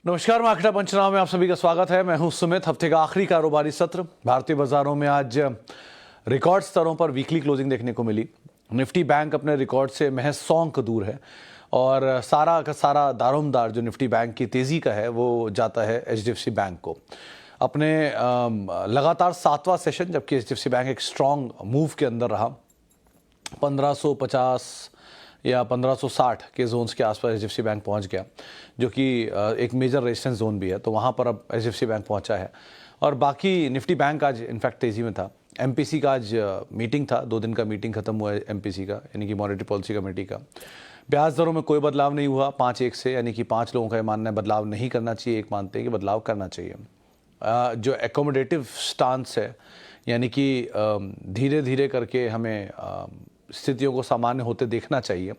नमस्कार, मार्केट पंचनामा में आप सभी का स्वागत है। मैं हूं सुमित। हफ्ते का आखिरी कारोबारी सत्र भारतीय बाजारों में आज रिकॉर्ड स्तरों पर वीकली क्लोजिंग देखने को मिली। निफ्टी बैंक अपने रिकॉर्ड से महज 100 अंक दूर है और सारा का सारा दारोमदार जो निफ्टी बैंक की तेजी का है वो जाता है एचडीएफसी बैंक को। अपने लगातार 7वां सेशन, जबकि एचडीएफसी बैंक एक स्ट्रॉन्ग मूव के अंदर रहा। 1550 या 1560 के जोन्स के आसपास एचडीएफसी बैंक पहुंच गया, जो कि एक मेजर रेजिस्टेंस जोन भी है। तो वहां पर अब एचडीएफसी बैंक पहुंचा है और बाकी निफ्टी बैंक आज इनफैक्ट तेजी में था। एमपीसी का आज मीटिंग था, 2 दिन का मीटिंग खत्म हुआ है एमपीसी का, यानी कि मॉनेटरी पॉलिसी कमेटी का। ब्याज दरों में कोई बदलाव नहीं हुआ 5-1 से, यानी कि 5 लोगों का ये मानना है बदलाव नहीं करना चाहिए, एक मानते हैं कि बदलाव करना चाहिए। जो एकोमोडेटिव स्टांस है, यानी कि धीरे धीरे करके हमें स्थितियों को सामान्य होते देखना चाहिए,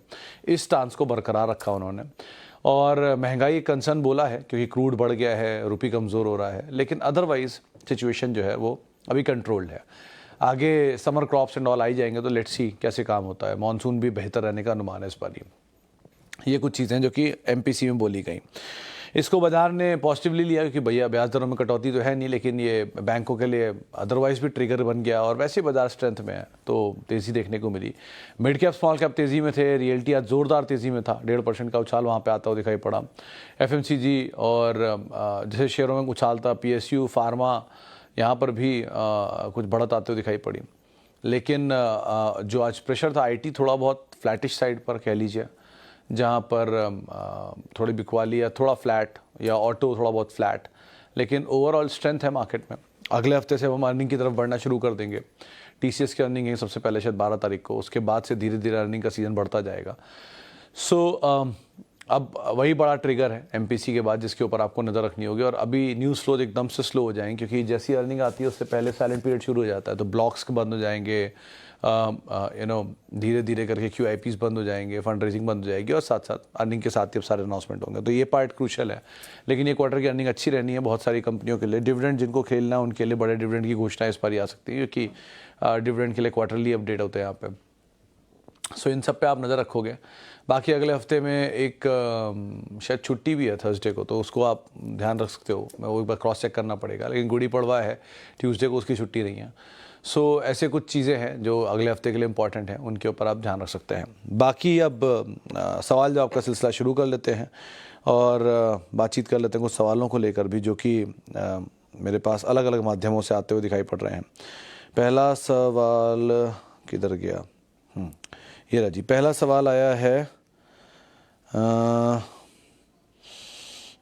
इस स्टांस को बरकरार रखा उन्होंने। और महंगाई कंसर्न बोला है क्योंकि क्रूड बढ़ गया है, रुपये कमज़ोर हो रहा है, लेकिन अदरवाइज सिचुएशन जो है वो अभी कंट्रोल्ड है। आगे summer crops and all I जाएंगे तो लेट्स सी कैसे काम होता है। मॉनसून भी बेहतर रहने का अनुमान है इस बार। ये कुछ चीज़ें जो कि एमपीसी में बोली गई, इसको बाजार ने पॉजिटिवली लिया क्योंकि भैया ब्याज दरों में कटौती तो है नहीं, लेकिन ये बैंकों के लिए अदरवाइज भी ट्रिगर बन गया और वैसे बाजार स्ट्रेंथ में है तो तेज़ी देखने को मिली। मिड कैप स्मॉल कैप तेज़ी में थे, रियल्टी आज जोरदार तेज़ी में था, 1.5% का उछाल वहाँ पे आता हुआ दिखाई पड़ा। एफएमसीजी और जैसे शेयरों में उछाल था, पीएसयू, फार्मा, यहाँ पर भी कुछ बढ़त आते हुए दिखाई पड़ी। लेकिन जो आज प्रेशर था आईटी थोड़ा बहुत फ्लैटिश साइड पर कह लीजिए, जहाँ पर थोड़ी बिकवाली या थोड़ा फ्लैट, या ऑटो थोड़ा बहुत फ्लैट, लेकिन ओवरऑल स्ट्रेंथ है मार्केट में। अगले हफ्ते से हम अर्निंग की तरफ बढ़ना शुरू कर देंगे। टीसीएस की अर्निंग है सबसे पहले शायद 12 तारीख को, उसके बाद से धीरे धीरे अर्निंग का सीजन बढ़ता जाएगा। अब वही बड़ा ट्रिगर है एमपीसी के बाद, जिसके ऊपर आपको नज़र रखनी होगी। और अभी न्यूज़ फ्लो एकदम से स्लो हो जाएंगे क्योंकि जैसी अर्निंग आती है उससे पहले साइलेंट पीरियड शुरू हो जाता है, तो ब्लॉक्स बंद हो जाएंगे, धीरे धीरे करके QIPs बंद हो जाएंगे, फंड रेजिंग बंद हो जाएगी और साथ साथ अर्निंग के साथ ही अब सारे अनाउंसमेंट होंगे। तो ये पार्ट क्रूशल है, लेकिन ये क्वार्टर की अर्निंग अच्छी रहनी है बहुत सारी कंपनियों के लिए। डिविडेंड जिनको खेलना है उनके लिए बड़े डिविडेंड की घोषणा इस बार ही आ सकती है क्योंकि डिविडेंड के लिए क्वार्टरली अपडेट होते हैं यहाँ पे। सो इन सब पे आप नज़र रखोगे। बाकी अगले हफ्ते में एक शायद छुट्टी भी है थर्सडे को, तो उसको आप ध्यान रख सकते हो। मैं वो एक बार क्रॉस चेक करना पड़ेगा, लेकिन गुड़ी पड़वा है, ट्यूसडे को उसकी छुट्टी नहीं है। सो ऐसे कुछ चीज़ें हैं जो अगले हफ्ते के लिए इंपॉर्टेंट हैं, उनके ऊपर आप ध्यान रख सकते हैं। बाकी अब सवाल जवाब का सिलसिला शुरू कर लेते हैं और बातचीत कर लेते हैं कुछ सवालों को लेकर भी, जो कि मेरे पास अलग अलग माध्यमों से आते हुए दिखाई पड़ रहे हैं। पहला सवाल किधर गया? ये रहा जी। पहला सवाल आया है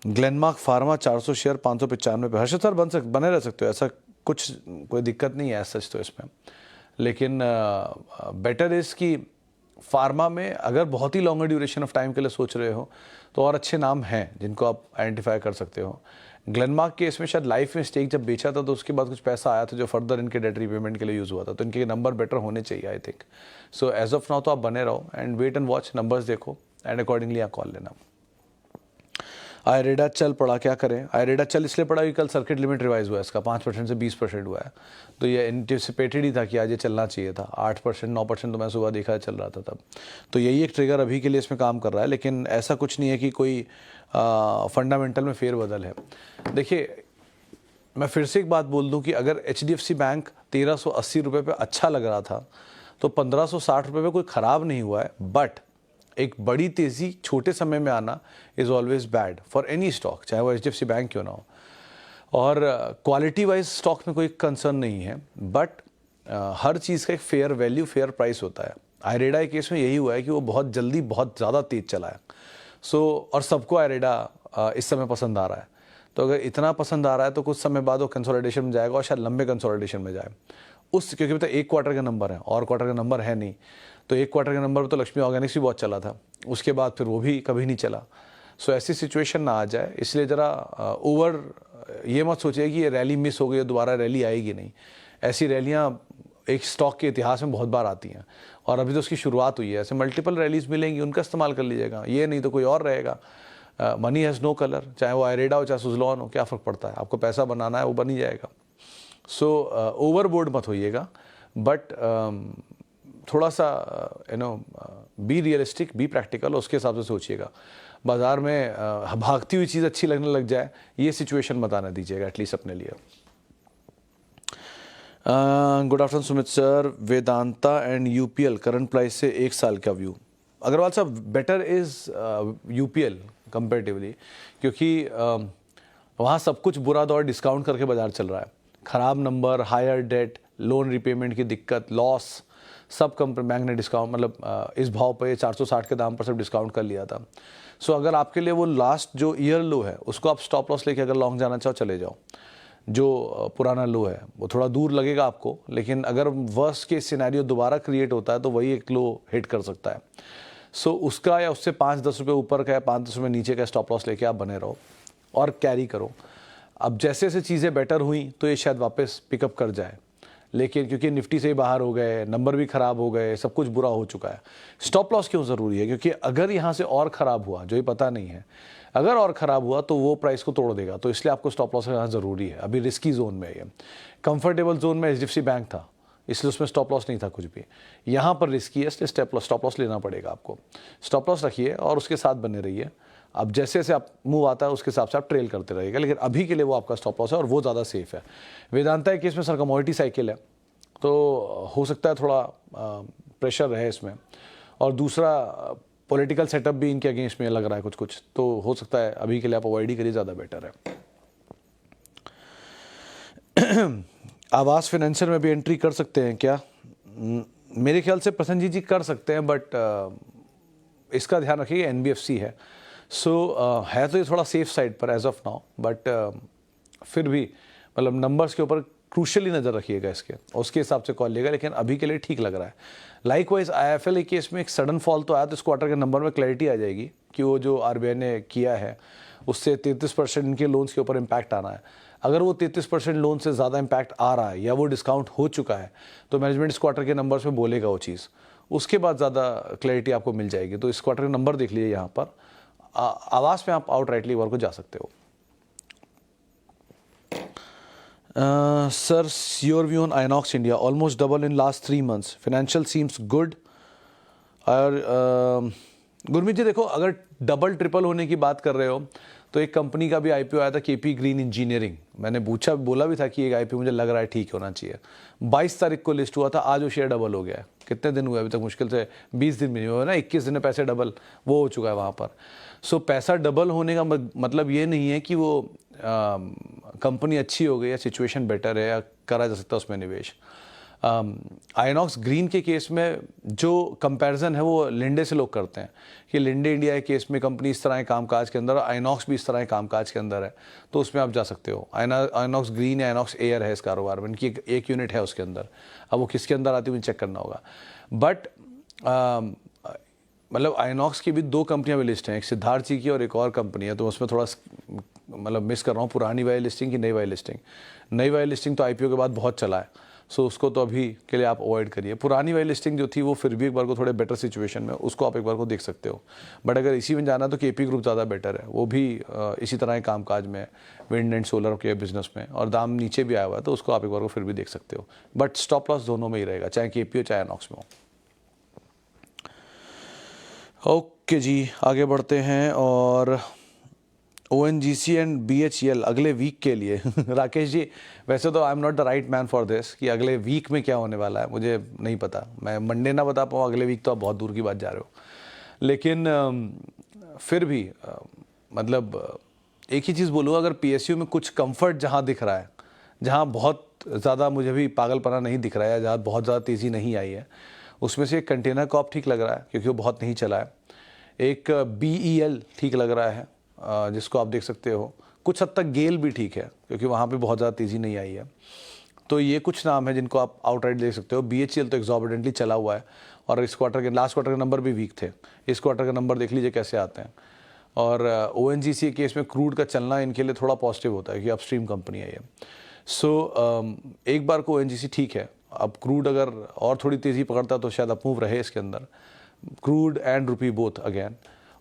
ग्लेनमार्क फार्मा 400 शेयर 595 पे। हर्षद सर बने रह सकते हो, ऐसा कुछ कोई दिक्कत नहीं है सच तो इसमें, लेकिन बेटर इज़ कि फार्मा में अगर बहुत ही लॉन्गर ड्यूरेशन ऑफ टाइम के लिए सोच रहे हो तो और अच्छे नाम हैं जिनको आप आइडेंटिफाई कर सकते हो। ग्लेनमार्क के इसमें शायद लाइफ में स्टेक जब बेचा था तो उसके बाद कुछ पैसा आया था जो फर्दर इनके डेट रीपेमेंट के लिए यूज़ हुआ था, तो इनके नंबर बेटर होने चाहिए I think. So as of now तो आप बने रहो and wait and watch, numbers देखो एंड अकॉर्डिंगली आप कॉल लेना। आयरेडा चल पड़ा, क्या करें? आयरेडा चल इसलिए पड़ा कि कल सर्किट लिमिट रिवाइज हुआ है, इसका 5% से 20% हुआ है, तो ये एंटिसिपेटेड ही था कि आज ये चलना चाहिए था। 8% 9% तो मैं सुबह देखा चल रहा था तब, तो यही एक ट्रिगर अभी के लिए इसमें काम कर रहा है, लेकिन ऐसा कुछ नहीं है कि कोई फंडामेंटल में फेरबदल है। देखिए, मैं फिर से एक बात बोल दूं कि अगर HDFC बैंक 1380 रुपये पे अच्छा लग रहा था तो 1560 रुपये पे कोई ख़राब नहीं हुआ है, बट एक बड़ी तेज़ी छोटे समय में आना is always bad for any stock, चाहे वो HDFC बैंक क्यों ना हो। और क्वालिटी वाइज स्टॉक में कोई कंसर्न नहीं है, बट हर चीज़ का एक फेयर वैल्यू फेयर प्राइस होता है। आयरेडा के केस में यही हुआ है कि वो बहुत जल्दी बहुत ज़्यादा तेज़ चला है। और सबको आयरेडा इस समय पसंद आ रहा है, तो अगर इतना पसंद आ रहा है तो कुछ समय बाद वो कंसोलिडेशन में जाएगा और शायद लंबे कंसोलिडेशन में जाए क्योंकि मतलब एक क्वार्टर का नंबर है और क्वार्टर का नंबर है नहीं, तो एक क्वार्टर के नंबर पर तो लक्ष्मी ऑर्गेनिक्स भी बहुत चला था, उसके बाद फिर वो भी कभी नहीं चला। सो ऐसी सिचुएशन ना आ जाए, इसलिए ज़रा ओवर ये मत सोचिए कि ये रैली मिस हो गई, दोबारा रैली आएगी नहीं। ऐसी रैलियाँ एक स्टॉक के इतिहास में बहुत बार आती हैं और अभी तो उसकी शुरुआत हुई है। ऐसे मल्टीपल रैलीज मिलेंगी, उनका इस्तेमाल कर लीजिएगा, ये नहीं तो कोई और रहेगा। मनी हैज़ नो कलर, चाहे वो आयरेडा हो चाहे सुज़लॉन हो, क्या फ़र्क पड़ता है? आपको पैसा बनाना है, वो बन ही जाएगा। सो ओवरबोर्ड मत होइएगा, बट थोड़ा सा बी रियलिस्टिक, बी प्रैक्टिकल, उसके हिसाब से सोचिएगा। बाज़ार में भागती हुई चीज़ अच्छी लगने लग जाए, ये सिचुएशन मत आने दीजिएगा एटलीस्ट अपने लिए। Good afternoon Sumit sir, Vedanta and UPL current price से 1 साल का व्यू। अग्रवाल साहब, बेटर इज़ यूपीएल कंपेरेटिवली, क्योंकि वहाँ सब कुछ बुरा दौर डिस्काउंट करके बाजार चल रहा है। ख़राब number, higher debt, loan repayment की दिक्कत, लॉस, सब कंपनी बैंक ने डिस्काउंट मतलब इस भाव पे 460 के दाम पर सब डिस्काउंट कर लिया था। सो अगर आपके लिए वो लास्ट जो ईयर लो है उसको आप स्टॉप लॉस लेके अगर लॉन्ग जाना चाहो चले जाओ। जो पुराना लो है वो थोड़ा दूर लगेगा आपको, लेकिन अगर वर्स्ट केस सिनेरियो दोबारा क्रिएट होता है तो वही एक लो हिट कर सकता है। सो उसका या उससे 5-10 रुपये ऊपर का या 5-10 रुपये नीचे का स्टॉप लॉस लेके आप बने रहो और कैरी करो। अब जैसे जैसे चीज़ें बेटर हुई तो ये शायद वापस पिकअप कर जाए, लेकिन क्योंकि निफ्टी से ही बाहर हो गए, नंबर भी ख़राब हो गए, सब कुछ बुरा हो चुका है। स्टॉप लॉस क्यों ज़रूरी है? क्योंकि अगर यहाँ से और ख़राब हुआ, जो ये पता नहीं है, अगर और ख़राब हुआ तो वो प्राइस को तोड़ देगा, तो इसलिए आपको स्टॉप लॉस यहाँ ज़रूरी है। अभी रिस्की जोन में है, ये कंफर्टेबल जोन में एचडीएफसी बैंक था, इसलिए उसमें स्टॉप लॉस नहीं था कुछ भी। यहाँ पर रिस्की है, इसलिए स्टॉप लॉस लेना पड़ेगा आपको। स्टॉप लॉस रखिए और उसके साथ बने रहिए। अब जैसे जैसे आप मूव आता है उसके हिसाब से आप ट्रेल करते रहिएगा, लेकिन अभी के लिए वो आपका स्टॉप लॉस है और वो ज़्यादा सेफ है। वेदांता के केस में सर कमोडिटी साइकिल है, तो हो सकता है थोड़ा प्रेशर रहे इसमें, और दूसरा पॉलिटिकल सेटअप भी इनके अगेंस्ट में लग रहा है कुछ कुछ, तो हो सकता है अभी के लिए आप अवॉइड ही करिए, ज़्यादा बेटर है। आवास फाइनेंशियल में भी एंट्री कर सकते हैं क्या? मेरे ख्याल से प्रसन्न जी कर सकते हैं, बट इसका ध्यान रखिए एनबीएफसी है, सो है तो ये थोड़ा सेफ साइड पर एज ऑफ नाउ, बट फिर भी मतलब नंबर्स के ऊपर क्रूशली नज़र रखिएगा इसके, उसके हिसाब से कॉल लेगा, लेकिन अभी के लिए ठीक लग रहा है। लाइकवाइज आईएफएल केस में एक सडन फॉल तो आया, तो इस क्वार्टर के नंबर में क्लैरिटी आ जाएगी कि वो जो आरबीआई ने किया है उससे 33% इनके लोन्स के ऊपर इम्पैक्ट आना है। अगर वो 33% लोन से ज़्यादा इम्पैक्ट आ रहा है या वो डिस्काउंट हो चुका है तो मैनेजमेंट इस क्वार्टर के नंबर्स में बोलेगा वो चीज़, उसके बाद ज़्यादा क्लैरिटी आपको मिल जाएगी। तो इस क्वार्टर के नंबर देख लीजिए, यहाँ पर आवास में आप आउट राइटली वर्क को जा सकते हो। Sir, your view on Inox India, almost double in last 3 months. Financial seems good. और गुरमीत जी देखो, अगर डबल ट्रिपल होने की बात कर रहे हो तो एक कंपनी का भी आईपीओ आया था, केपी ग्रीन इंजीनियरिंग। मैंने बोला भी था कि एक आईपीओ मुझे लग रहा है ठीक होना चाहिए। 22 तारीख को लिस्ट हुआ था, आज वो शेयर डबल हो गया है। कितने दिन हुए अभी तक? मुश्किल से 20 दिन भी नहीं हुआ ना, 21 दिन में पैसे डबल वो हो चुका है वहाँ पर। सो पैसा डबल होने का मतलब ये नहीं है कि वो कंपनी अच्छी हो गई या सिचुएशन बेटर है या करा जा सकता है उसमें निवेश। आइनॉक्स ग्रीन के केस में जो कंपैरिजन है वो लिंडे से लोग करते हैं कि लिंडे इंडिया के केस में कंपनी इस तरह के कामकाज के अंदर, आइनॉक्स भी इस तरह के कामकाज के अंदर है, तो उसमें आप जा सकते हो। आइनॉक्स ग्रीन या आइनॉक्स एयर है इस कारोबार में, इनकी एक यूनिट है उसके अंदर। अब वो किसके अंदर आती है मुझे चेक करना होगा, बट मतलब आइनॉक्स की भी 2 कंपनियां भी लिस्ट हैं, एक सिद्धार्थ जी की और एक और कंपनी है, तो उसमें थोड़ा मतलब मिस कर रहा हूँ पुरानी वाली लिस्टिंग की नई वाली लिस्टिंग। नई वाली लिस्टिंग तो आईपीओ के बाद बहुत चला है, सो उसको तो अभी के लिए आप अवॉइड करिए। पुरानी वाली लिस्टिंग जो थी वो फिर भी एक बार को थोड़े बेटर सिचुएशन में, उसको आप एक बार को देख सकते हो। बट अगर इसी में जाना तो केपी ग्रुप ज़्यादा बेटर है, वो भी इसी तरह के कामकाज में, विंड एंड सोलर के बिजनेस में, और दाम नीचे भी आया हुआ है, तो उसको आप एक बार को फिर भी देख सकते हो। बट स्टॉप लॉस दोनों में ही रहेगा, चाहे केपी हो चाहे आइनॉक्स में हो। ओके जी, आगे बढ़ते हैं। और ONGC एंड BHEL अगले वीक के लिए राकेश जी, वैसे तो आई am not the right man for this कि अगले वीक में क्या होने वाला है, मुझे नहीं पता। मैं मंडे ना बता पाऊँ, अगले वीक तो आप बहुत दूर की बात जा रहे हो। लेकिन फिर भी मतलब एक ही चीज़ बोलूँ, अगर PSU में कुछ कंफर्ट जहाँ दिख रहा है, जहाँ बहुत ज़्यादा मुझे भी पागलपना नहीं दिख रहा है, जहाँ बहुत ज़्यादा तेज़ी नहीं आई है, उसमें से एक कंटेनर कॉर्प ठीक लग रहा है क्योंकि वो बहुत नहीं चला है। एक BEL ठीक लग रहा है जिसको आप देख सकते हो। कुछ हद तक गेल भी ठीक है क्योंकि वहाँ पे बहुत ज़्यादा तेज़ी नहीं आई है। तो ये कुछ नाम है जिनको आप आउटराइट देख सकते हो। BHEL तो एग्जॉर्बिडेंटली चला हुआ है और इस क्वार्टर के लास्ट क्वार्टर के नंबर भी वीक थे। इस क्वार्टर के नंबर देख लीजिए कैसे आते हैं। और ONGC के केस में क्रूड का चलना इनके लिए थोड़ा पॉजिटिव होता है कि अपस्ट्रीम कंपनी है ये। सो एक बार को ONGC ठीक है। अब क्रूड अगर और थोड़ी तेज़ी पकड़ता तो शायद अपमूव रहे इसके अंदर, crude and rupee both again.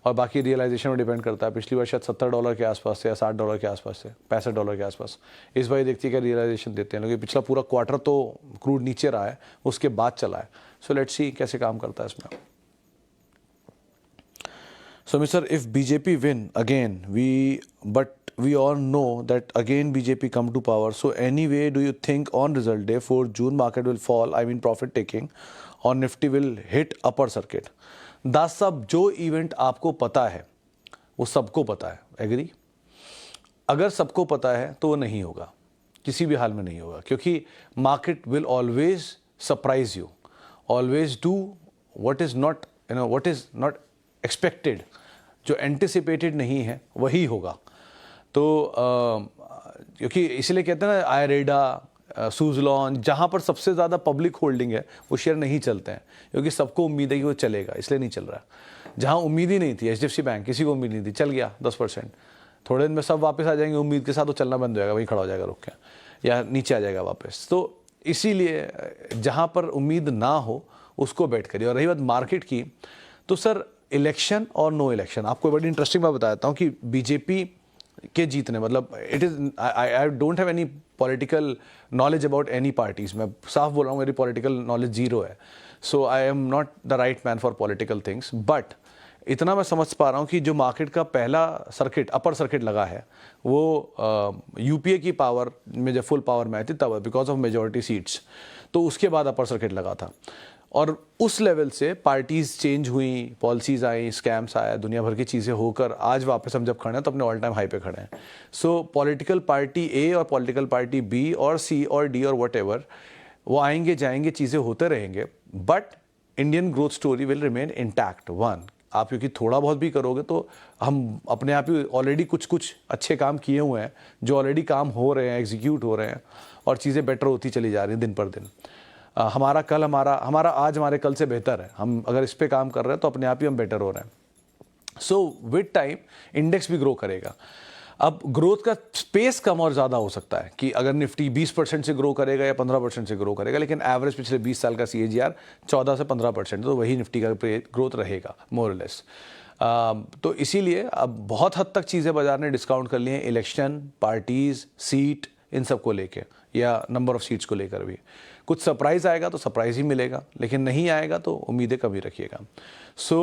और बाकी रियलाइजेशन में डिपेंड करता है। पिछली बार शायद $70 के आसपास से या $60 के आसपास से, $65 के आसपास। इस बार देखती है क्या रियलाइजेशन देते हैं, क्योंकि पिछला पूरा क्वार्टर तो क्रूड नीचे रहा है, उसके बाद चला है। सो लेट्स सी कैसे काम करता है इसमें। So, Mr. if BJP win again, but we all know that again BJP come to power. So, anyway, do you think on result day 4 June market will fall? I mean, profit taking, or Nifty will hit upper circuit? दास साहब, जो event आपको पता है वो सबको पता है, agree? अगर सबको पता है तो वो नहीं होगा, किसी भी हाल में नहीं होगा, क्योंकि market will always surprise you, always do what is not what is not expected. जो एंटिसिपेटेड नहीं है वही होगा। तो क्योंकि इसलिए कहते हैं ना, आयरेडा, सुजलॉन, जहाँ पर सबसे ज़्यादा पब्लिक होल्डिंग है वो शेयर नहीं चलते हैं, क्योंकि सबको उम्मीद है कि वो चलेगा, इसलिए नहीं चल रहा है। जहाँ उम्मीद ही नहीं थी, HDFC बैंक, किसी को उम्मीद नहीं थी, चल गया 10%, थोड़े दिन में सब वापस आ जाएंगे उम्मीद के साथ, वो चलना बंद हो जाएगा, वहीं खड़ा हो जाएगा रुक के, या नीचे आ जाएगा वापस। तो इसीलिए जहाँ पर उम्मीद ना हो उसको बैठ करिए। और रही बात मार्केट की, तो सर इलेक्शन और नो इलेक्शन, आपको बड़ी इंटरेस्टिंग बात बताता हूँ कि बीजेपी के जीतने, मतलब it is, I don't have any political knowledge about any parties, मैं साफ बोल रहा हूँ, मेरी पॉलिटिकल नॉलेज जीरो है। So I am not the right man for political things, but इतना मैं समझ पा रहा हूँ कि जो मार्केट का पहला सर्किट, अपर सर्किट लगा है, वो यूपीए की पावर में जब फुल पावर में आई थी तब, बिकॉज ऑफ मेजॉरिटी सीट्स, तो उसके बाद अपर सर्किट लगा था। और उस लेवल से पार्टीज चेंज हुई, पॉलिसीज आई, स्कैम्स आया, दुनिया भर की चीज़ें होकर आज वापस हम जब खड़े हैं तो अपने ऑल टाइम हाई पे खड़े हैं। सो पॉलिटिकल पार्टी ए और पॉलिटिकल पार्टी बी और सी और डी और व्हाटएवर, वो आएंगे जाएंगे, चीज़ें होते रहेंगे, but Indian growth story will remain intact. One, आप क्योंकि थोड़ा बहुत भी करोगे तो हम अपने आप ही ऑलरेडी कुछ कुछ अच्छे काम किए हुए हैं, जो ऑलरेडी काम हो रहे हैं, एग्जीक्यूट हो रहे हैं, और चीज़ें बेटर होती चली जा रही हैं दिन पर दिन। हमारा कल हमारा आज हमारे कल से बेहतर है। हम अगर इस पे काम कर रहे हैं तो अपने आप ही हम बेटर हो रहे हैं। सो विद टाइम इंडेक्स भी ग्रो करेगा। अब ग्रोथ का स्पेस कम और ज़्यादा हो सकता है कि अगर निफ्टी 20% से ग्रो करेगा या 15% से ग्रो करेगा, लेकिन एवरेज पिछले 20 साल का CAGR 14 से 15%, तो वही निफ्टी का ग्रोथ रहेगा मोर और लेस। तो इसीलिए अब बहुत हद तक चीज़ें बाजार ने डिस्काउंट कर ली हैं, इलेक्शन, पार्टीज, सीट, इन सब को लेके, या नंबर ऑफ सीट्स को लेकर भी। कुछ सरप्राइज़ आएगा तो सरप्राइज़ ही मिलेगा, लेकिन नहीं आएगा तो उम्मीदें कम ही रखिएगा। सो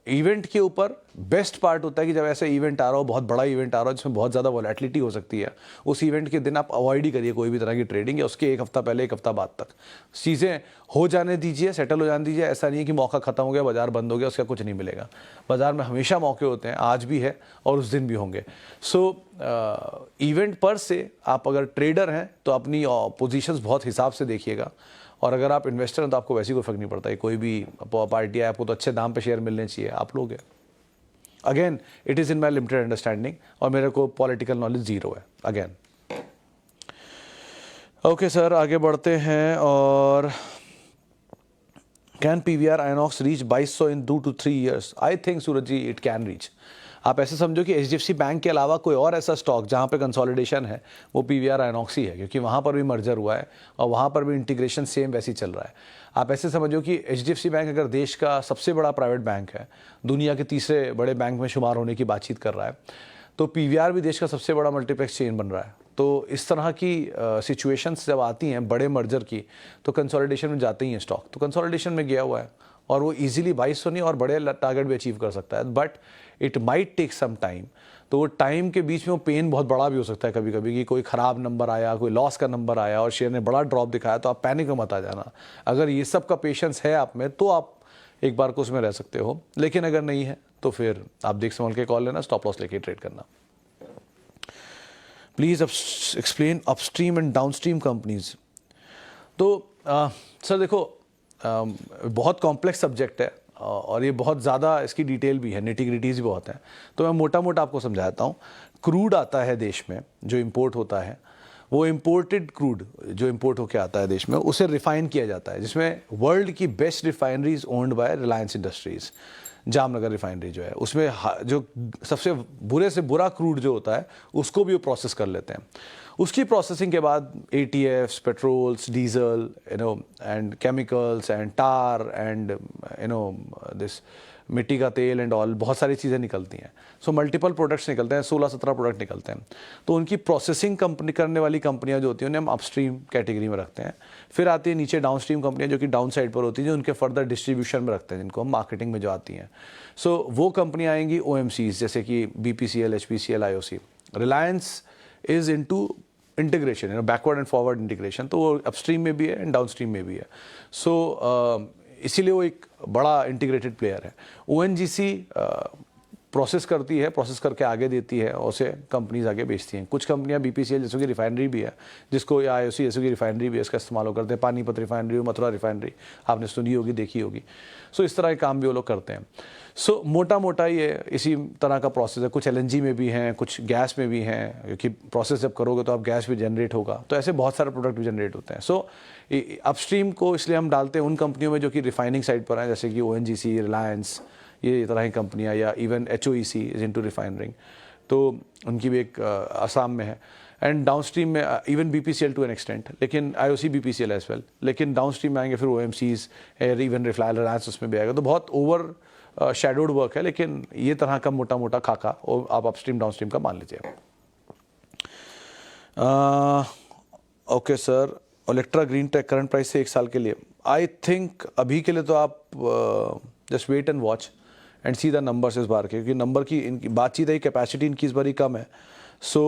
इवेंट के ऊपर बेस्ट पार्ट होता है कि जब ऐसा इवेंट आ रहा हो, बहुत बड़ा इवेंट आ रहा हो जिसमें बहुत ज़्यादा वॉलेटिलिटी हो सकती है, उस इवेंट के दिन आप अवॉइड ही करिए कोई भी तरह की ट्रेडिंग, या उसके एक हफ्ता पहले, एक हफ्ता बाद तक चीज़ें हो जाने दीजिए, सेटल हो जाने दीजिए। ऐसा नहीं है कि मौका ख़त्म हो गया, बाजार बंद हो गया, उसका कुछ नहीं मिलेगा। बाजार में हमेशा मौके होते हैं, आज भी है और उस दिन भी होंगे। सो इवेंट पर से आप अगर ट्रेडर हैं तो अपनी पोजीशंस बहुत हिसाब से देखिएगा, और अगर आप इन्वेस्टर हैं तो आपको वैसे ही कोई फर्क नहीं पड़ता है, कोई भी पार्टी है, आपको तो अच्छे दाम पे शेयर मिलने चाहिए, आप लोग हैं। Again it is in my limited understanding, और मेरे को पॉलिटिकल नॉलेज जीरो है। अगेन ओके सर, आगे बढ़ते हैं। और can PVR INOX reach 2200 in 2 to 3 years? I think Suraj ji it can reach. आप ऐसे समझो कि HDFC बैंक के अलावा कोई और ऐसा स्टॉक जहाँ पे कंसोलिडेशन है वो PVR INOX ही है, क्योंकि वहाँ पर भी मर्जर हुआ है और वहाँ पर भी इंटीग्रेशन सेम वैसे ही चल रहा है। आप ऐसे समझो कि HDFC बैंक अगर देश का सबसे बड़ा प्राइवेट बैंक है, दुनिया के तीसरे बड़े बैंक में शुमार होने की बातचीत कर रहा है, तो PVR भी देश का सबसे बड़ा मल्टीप्लेक्स चेन बन रहा है। तो इस तरह की सिचुएशंस जब आती हैं बड़े मर्जर की, तो कंसोलिडेशन में जाते ही हैं स्टॉक। तो कंसोलिडेशन में गया हुआ है और वो इजीली 2200 नहीं और बड़े टारगेट भी अचीव कर सकता है, but it might take some time. तो वो टाइम के बीच में वो पेन बहुत बड़ा भी हो सकता है कभी कभी, कि कोई ख़राब नंबर आया, कोई लॉस का नंबर आया और शेयर ने बड़ा ड्रॉप दिखाया, तो आप पैनिक में मत आ जाना। अगर ये सब का पेशेंस है आप में तो आप एक बार को उसमें रह सकते हो, लेकिन अगर नहीं है तो फिर आप देख संभल के कॉल लेना, स्टॉप लॉस लेके ट्रेड करना। Please explain upstream and downstream companies. तो सर देखो, बहुत कॉम्प्लेक्स सब्जेक्ट है और ये बहुत ज़्यादा इसकी डिटेल भी है, निटी-ग्रिटीज़ भी बहुत हैं, तो मैं मोटा मोटा आपको समझाता हूँ। क्रूड आता है देश में जो इंपोर्ट होता है, वो इंपोर्टेड क्रूड जो इंपोर्ट होकर आता है देश में, उसे रिफाइन किया जाता है, जिसमें वर्ल्ड की best refineries owned by Reliance industries. Jamnagar refinery जो है, उसमें जो सबसे बुरे से बुरा क्रूड जो होता है उसको भी वो प्रोसेस कर लेते हैं। उसकी प्रोसेसिंग के बाद ATFs, patrols, diesel, and chemicals and tar and this मिट्टी का तेल एंड ऑल, बहुत सारी चीज़ें निकलती हैं। सो मल्टीपल प्रोडक्ट्स निकलते हैं, 16-17 प्रोडक्ट निकलते हैं। तो उनकी प्रोसेसिंग कंपनी करने वाली कंपनियां जो होती हैं उन्हें हम अपस्ट्रीम कैटेगरी में रखते हैं। फिर आती है नीचे डाउनस्ट्रीम कंपनियां जो कि डाउन साइड पर होती हैं, जो उनके फर्दर डिस्ट्रीब्यूशन में रखते हैं, जिनको हम मार्केटिंग में जो आती हैं। सो वो कंपनियां आएंगी OMCs, जैसे कि BPCL, HPCL, IOC। Reliance is into integration, backward and forward integration, तो वो अपस्ट्रीम में भी है एंड डाउनस्ट्रीम में भी है। सो इसीलिए वो एक बड़ा इंटीग्रेटेड प्लेयर है। ONGC प्रोसेस करती है, प्रोसेस करके आगे देती है और उसे कंपनीज आगे बेचती हैं। कुछ कंपनियां BPCL जैसे कि रिफाइनरी भी है, जिसको, या IOC जैसे कि रिफाइनरी भी है, इसका इस्तेमाल करते हैं। पानीपत रिफाइनरी, मथुरा रिफाइनरी आपने सुनी होगी, देखी होगी। सो इस तरह के काम भी वो लोग करते हैं। सो मोटा मोटा ये इसी तरह का प्रोसेस है। कुछ LNG में भी हैं, कुछ गैस में भी हैं, क्योंकि प्रोसेस जब करोगे तो आप गैस भी जनरेट होगा, तो ऐसे बहुत सारे प्रोडक्ट भी जनरेट होते हैं। सो अपस्ट्रीम को इसलिए हम डालते हैं उन कंपनियों में जो कि रिफाइनिंग साइड पर हैं, जैसे कि ONGC, रिलायंस, ये तरह की कंपनियां, या even HOEC is into refining, तो उनकी भी एक आसाम में है। एंड डाउनस्ट्रीम में even BPCL to an extent, लेकिन IOC BPCL एज वेल, लेकिन डाउनस्ट्रीम में आएंगे फिर OMCs, इवन रिलायंस उसमें भी आएगा। तो बहुत ओवर शैडोड वर्क है, लेकिन ये तरह का मोटा मोटा खाका आप अपस्ट्रीम डाउनस्ट्रीम का मान लीजिए। Okay sir, Olectra green take current price से 1 साल के लिए, आई थिंक अभी के लिए तो आप just wait and watch and see the numbers इस बार के, क्योंकि नंबर की इनकी बातचीत है, कैपेसिटी इनकी इस बार ही कम है। सो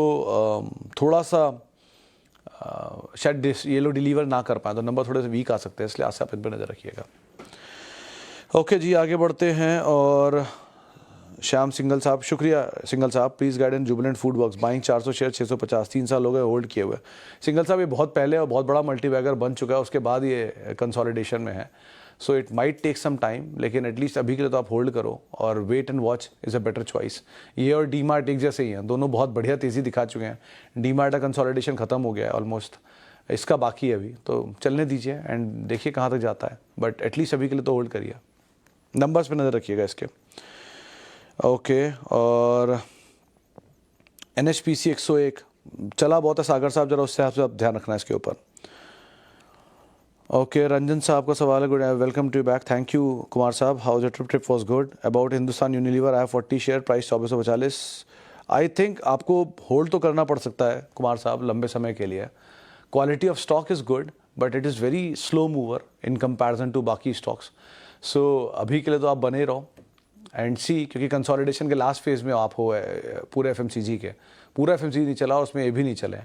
थोड़ा सा शायद ये लोग डिलीवर ना कर पाए तो नंबर थोड़े से वीक आ सकते हैं, इसलिए आज से आप इन पर नज़र रखिएगा। ओके जी, आगे बढ़ते हैं। और श्याम सिंगल साहब, शुक्रिया सिंगल साहब, please guide in Jubilant food works, buying 400 share 650, 3 साल हो गए होल्ड किए हुए। सिंगल साहब ये बहुत पहले और बहुत बड़ा मल्टीबैगर बन चुका है, उसके बाद ये कंसोलिडेशन में है। So it might take some time, लेकिन एटलीस्ट अभी के लिए तो आप होल्ड करो और wait and watch is a better choice. ये और डीमार्ट एक जैसे ही हैं, दोनों बहुत बढ़िया तेज़ी दिखा चुके हैं। डीमार्ट का कंसोलिडेशन खत्म हो गया है ऑलमोस्ट, इसका बाकी है अभी, तो चलने दीजिए एंड देखिए कहाँ तक जाता है, बट एटलीस्ट अभी के लिए तो होल्ड करिए। नंबर्स पे नज़र रखिएगा इसके। ओके, और NHPC 101 चला बहुत है सागर साहब, जरा उससे आप ध्यान रखना इसके ऊपर। ओके, रंजन साहब का सवाल है, good welcome to back, thank you Kumar साहब, how your trip was good. About Hindustan Unilever, I have 40 share, price 2440। I think आपको होल्ड तो करना पड़ सकता है कुमार साहब लंबे समय के लिए। Quality of stock is good, but it is very slow mover in comparison to बाकी स्टॉक्स। सो अभी के लिए तो आप बने रहो एंड सी, क्योंकि कंसोलिडेशन के लास्ट फेज में आप हो पूरे FMCG के, पूरा FMCG नहीं चला और उसमें ये भी नहीं चले।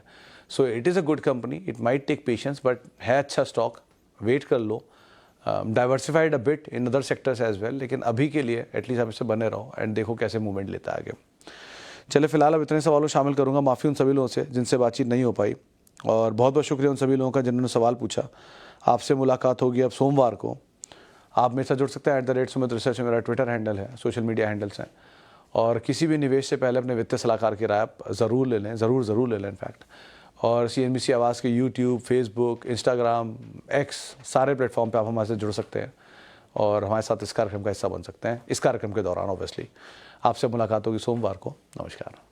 So it is a good company, it might take patience, but है अच्छा स्टॉक, वेट कर लो। Diversified a bit in other sectors as well, लेकिन अभी के लिए एटलीस्ट आप इससे बने रहो एंड देखो कैसे मूवमेंट लेता है आगे। चले फिलहाल अब इतने सवालों शामिल करूँगा, माफ़ी उन सभी लोगों से जिनसे बातचीत नहीं हो पाई, और बहुत बहुत शुक्रिया उन सभी लोगों का जिन्होंने सवाल पूछा। आपसे मुलाकात होगी अब सोमवार को। आप मेरे साथ जुड़ सकते हैं @सुमित रिसर्च, मेरा ट्विटर हैंडल है, सोशल मीडिया हैंडल्स हैं। और किसी भी निवेश से पहले अपने वित्तीय सलाहकार की राय आप ज़रूर ले लें, ज़रूर ले लें इनफैक्ट। और CNBC आवाज़ के YouTube, Facebook, Instagram, X सारे प्लेटफॉर्म पे आप हमारे साथ जुड़ सकते हैं और हमारे साथ इस कार्यक्रम का हिस्सा बन सकते हैं, इस कार्यक्रम के दौरान ऑब्वियसली। आपसे मुलाकात होगी सोमवार को। नमस्कार।